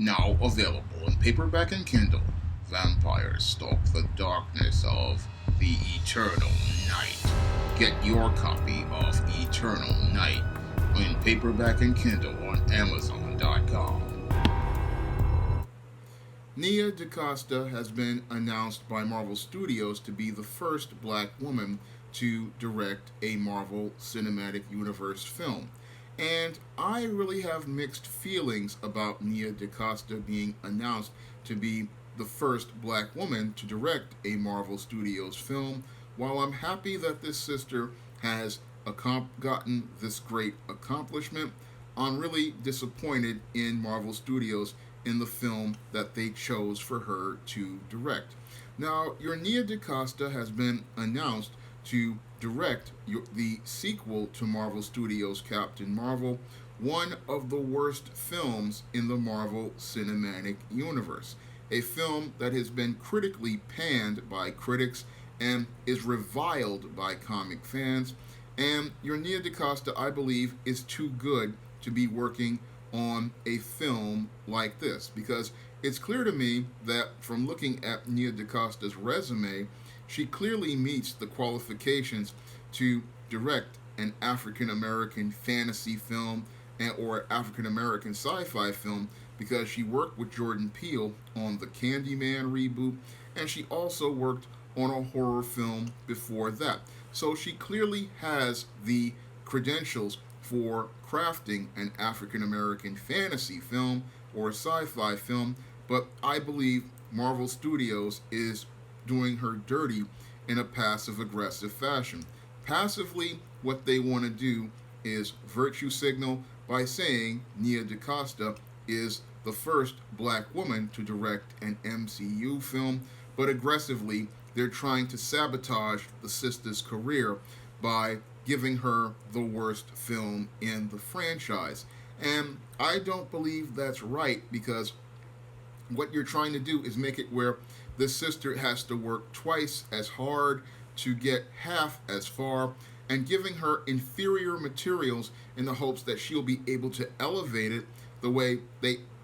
Now available in paperback and Kindle. Vampires stalk the darkness of the Eternal Night. Get your copy of Eternal Night in paperback and Kindle on Amazon.com. Nia DaCosta has been announced by Marvel Studios to be the first black woman to direct a Marvel Cinematic Universe film. And I really have mixed feelings about Nia DaCosta being announced to be the first black woman to direct a Marvel Studios film. While I'm happy that this sister has gotten this great accomplishment, I'm really disappointed in Marvel Studios in the film that they chose for her to direct. Now, your Nia DaCosta has been announced to direct the sequel to Marvel Studios' Captain Marvel, one of the worst films in the Marvel Cinematic Universe. A film that has been critically panned by critics and is reviled by comic fans. And your Nia DaCosta, I believe, is too good to be working on a film like this, because it's clear to me that from looking at Nia DaCosta's resume, she clearly meets the qualifications to direct an African American fantasy film or African American sci-fi film, because she worked with Jordan Peele on the Candyman reboot, and she also worked on a horror film before that. So she clearly has the credentials for crafting an African American fantasy film or sci-fi film, but I believe Marvel Studios is doing her dirty in a passive aggressive fashion. Passively, what they want to do is virtue signal by saying Nia DaCosta is the first black woman to direct an MCU film, but aggressively, they're trying to sabotage the sister's career by giving her the worst film in the franchise. And I don't believe that's right, because what you're trying to do is make it where the sister has to work twice as hard to get half as far, and giving her inferior materials in the hopes that she'll be able to elevate it the way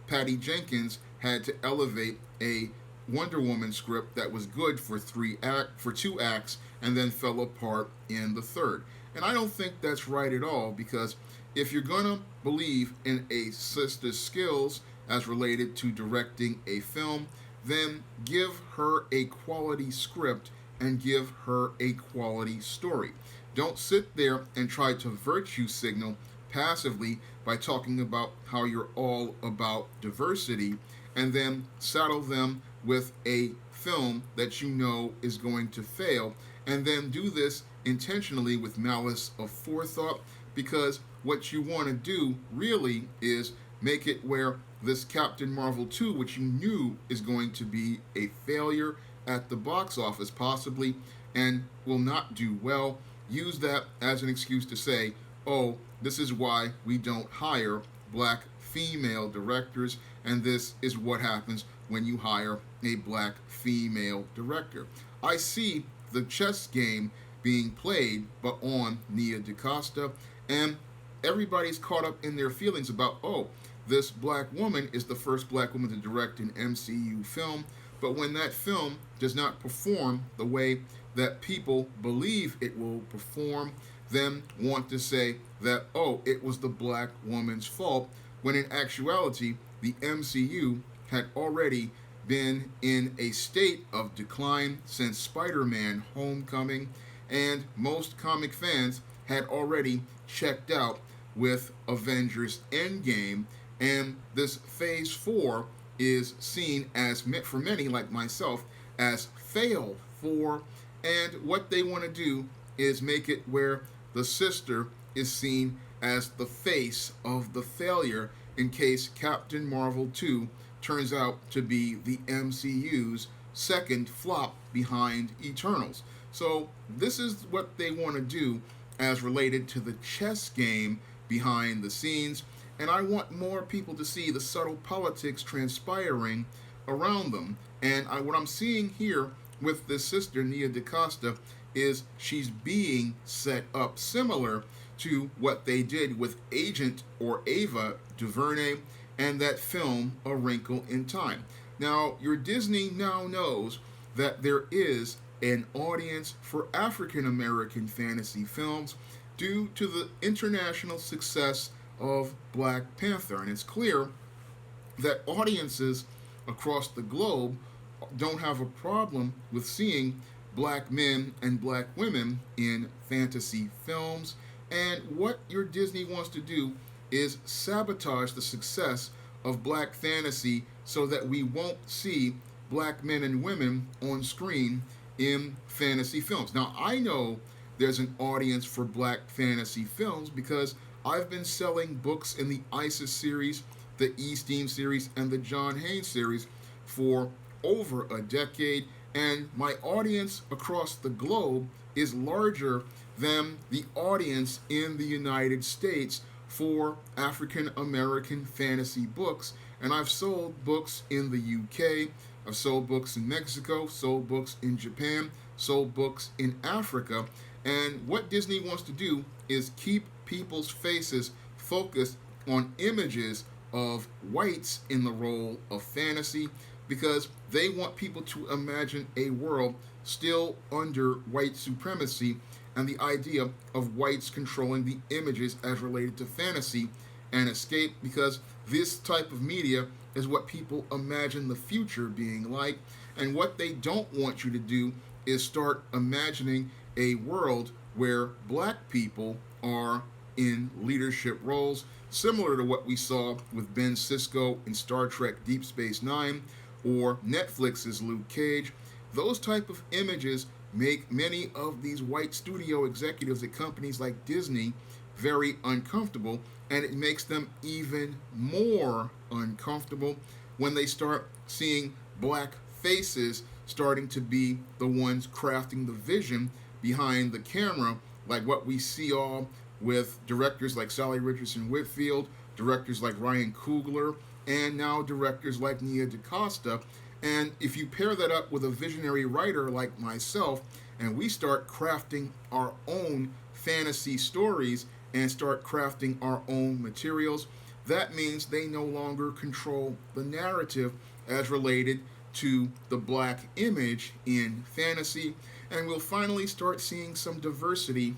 Patty Jenkins had to elevate a Wonder Woman script that was good for two acts and then fell apart in the third. And I don't think that's right at all, because if you're gonna believe in a sister's skills as related to directing a film, then give her a quality script and give her a quality story. Don't sit there and try to virtue signal passively by talking about how you're all about diversity, and then saddle them with a film that you know is going to fail, and then do this intentionally with malice of forethought, because what you want to do really is make it where this Captain Marvel 2, which you knew is going to be a failure at the box office possibly and will not do well, use that as an excuse to say, oh, this is why we don't hire black female directors, and this is what happens when you hire a black female director. I see the chess game being played but on Nia DaCosta, and everybody's caught up in their feelings about, oh, this black woman is the first black woman to direct an MCU film, but when that film does not perform the way that people believe it will perform, then want to say that, oh, it was the black woman's fault, when in actuality, the MCU had already been in a state of decline since Spider-Man Homecoming, and most comic fans had already checked out with Avengers Endgame, and this Phase 4 is seen as, for many like myself, as failed for, and what they want to do is make it where the sister is seen as the face of the failure in case Captain Marvel 2 turns out to be the MCU's second flop behind Eternals. So this is what they want to do as related to the chess game behind the scenes, and I want more people to see the subtle politics transpiring around them. And what I'm seeing here with this sister, Nia DaCosta, is she's being set up similar to what they did with Agent or Ava DuVernay and that film A Wrinkle in Time. Now, your Disney now knows that there is an audience for African American fantasy films due to the international success of Black Panther. And it's clear that audiences across the globe don't have a problem with seeing black men and black women in fantasy films. And what your Disney wants to do is sabotage the success of black fantasy so that we won't see black men and women on screen in fantasy films. Now, I know there's an audience for black fantasy films because I've been selling books in the ISIS series, the E-Steam series, and the John Haynes series for over a decade, and my audience across the globe is larger than the audience in the United States for African American fantasy books. And I've sold books in the UK, I've sold books in Mexico, sold books in Japan, sold books in Africa. And what Disney wants to do is keep people's faces focused on images of whites in the role of fantasy because they want people to imagine a world still under white supremacy and the idea of whites controlling the images as related to fantasy and escape, because this type of media is what people imagine the future being like. And what they don't want you to do is start imagining a world where black people are in leadership roles, similar to what we saw with Ben Sisko in Star Trek Deep Space Nine or Netflix's Luke Cage. Those type of images make many of these white studio executives at companies like Disney very uncomfortable, and it makes them even more uncomfortable when they start seeing black faces starting to be the ones crafting the vision behind the camera, like what we see all with directors like Sally Richardson Whitfield, directors like Ryan Coogler, and now directors like Nia DaCosta. And if you pair that up with a visionary writer like myself, and we start crafting our own fantasy stories and start crafting our own materials, that means they no longer control the narrative as related to the black image in fantasy. And we'll finally start seeing some diversity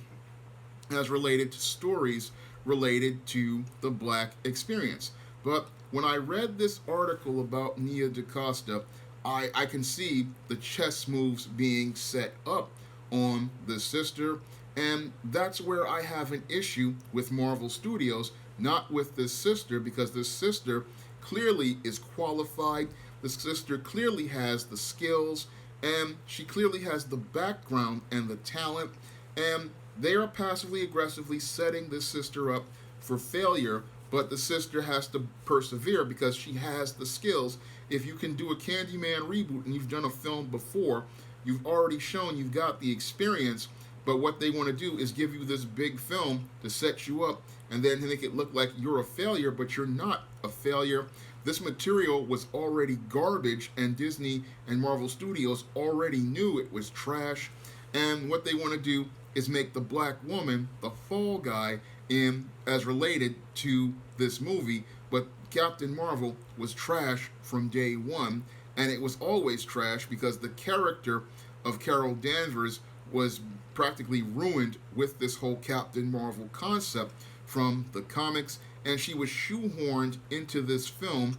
as related to stories related to the black experience. But when I read this article about Nia DaCosta, I can see the chess moves being set up on the sister, and that's where I have an issue with Marvel Studios, not with this sister, because this sister clearly is qualified, this sister clearly has the skills, and she clearly has the background and the talent, and they are passively aggressively setting this sister up for failure. But the sister has to persevere because she has the skills. If you can do a Candyman reboot and you've done a film before, you've already shown you've got the experience. But what they want to do is give you this big film to set you up and then make it look like you're a failure, but you're not a failure. This material was already garbage, and Disney and Marvel Studios already knew it was trash. And what they want to do is make the black woman the fall guy in as related to this movie. But Captain Marvel was trash from day one, and it was always trash because the character of Carol Danvers was practically ruined with this whole Captain Marvel concept from the comics, and she was shoehorned into this film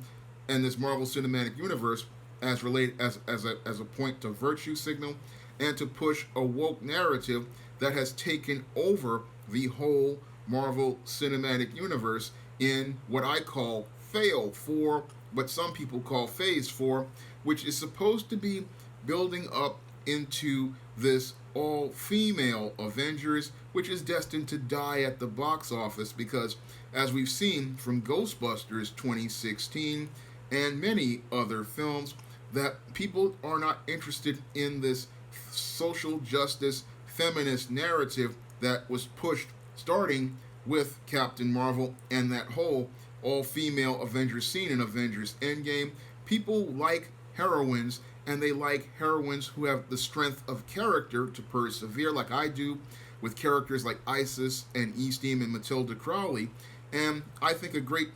and this Marvel Cinematic Universe as related as a point to virtue signal and to push a woke narrative that has taken over the whole Marvel Cinematic Universe in what I call Fail 4, what some people call Phase 4, which is supposed to be building up into this all-female Avengers, which is destined to die at the box office because, as we've seen from Ghostbusters 2016 and many other films, that people are not interested in this social justice feminist narrative that was pushed starting with Captain Marvel and that whole all-female Avengers scene in Avengers Endgame. People like heroines, and they like heroines who have the strength of character to persevere, like I do with characters like Isis and E-Steam and Matilda Crowley. And I think a great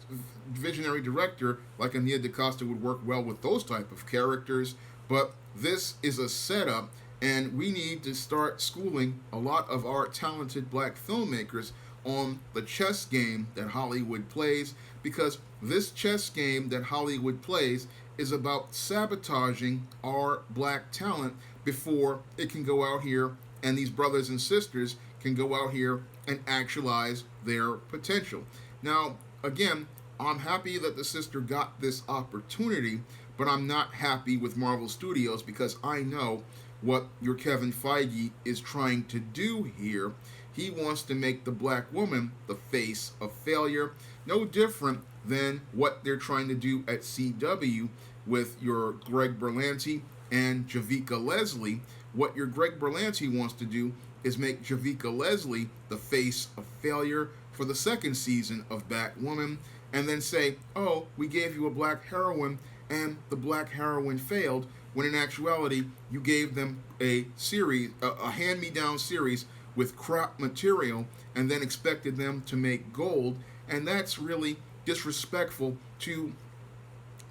visionary director like a Nia DaCosta would work well with those type of characters. But this is a setup, and we need to start schooling a lot of our talented black filmmakers on the chess game that Hollywood plays, because this chess game that Hollywood plays is about sabotaging our black talent before it can go out here and these brothers and sisters can go out here and actualize their potential. Now, again, I'm happy that the sister got this opportunity, but I'm not happy with Marvel Studios because I know what your Kevin Feige is trying to do here. He wants to make the black woman the face of failure, no different than what they're trying to do at CW with your Greg Berlanti and Javicia Leslie. What your Greg Berlanti wants to do is make Javicia Leslie the face of failure for the second season of Batwoman, and then say, oh, we gave you a black heroine and the black heroine failed, when in actuality you gave them a series, a hand-me-down series with crap material, and then expected them to make gold. And that's really disrespectful to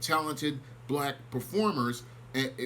talented black performers,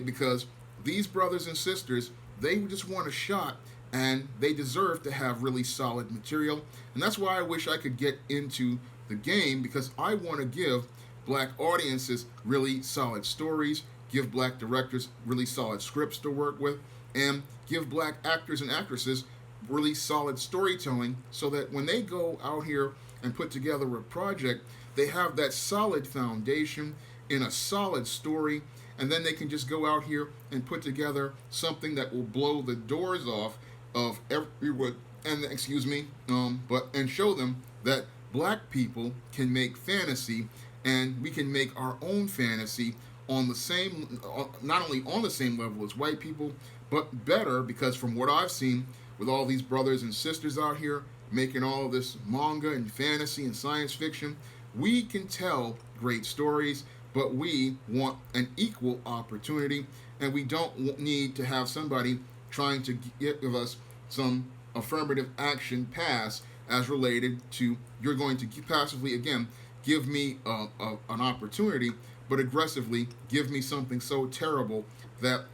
because these brothers and sisters, they just want a shot, and they deserve to have really solid material. And that's why I wish I could get into the game, because I want to give black audiences really solid stories, give black directors really solid scripts to work with, and give black actors and actresses really solid storytelling, so that when they go out here and put together a project, they have that solid foundation in a solid story, and then they can just go out here and put together something that will blow the doors off of everyone, and and show them that black people can make fantasy, and we can make our own fantasy on the same, not only on the same level as white people, but better, because from what I've seen with all these brothers and sisters out here making all this manga and fantasy and science fiction, we can tell great stories, but we want an equal opportunity, and we don't need to have somebody trying to give us some affirmative action pass as related to, you're going to passively, again, give me an opportunity, but aggressively give me something so terrible that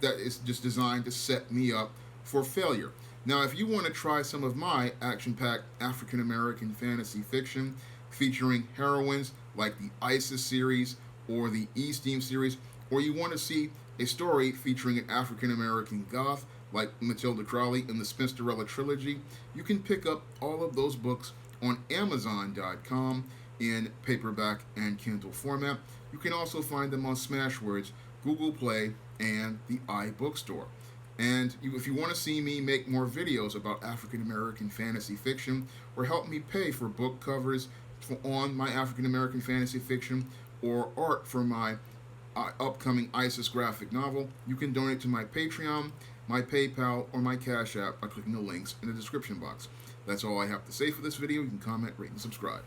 that is just designed to set me up for failure. Now, if you want to try some of my action-packed African-American fantasy fiction featuring heroines like the ISIS series or the E-Steam series, or you want to see a story featuring an African-American goth like Matilda Crowley in the Spinsterella trilogy, you can pick up all of those books on Amazon.com in paperback and Kindle format. You can also find them on Smashwords, Google Play, and the iBookstore. And if you want to see me make more videos about African American fantasy fiction, or help me pay for book covers on my African American fantasy fiction, or art for my upcoming ISIS graphic novel, you can donate to my Patreon, my PayPal, or my Cash App by clicking the links in the description box. That's all I have to say for this video. You can comment, rate, and subscribe.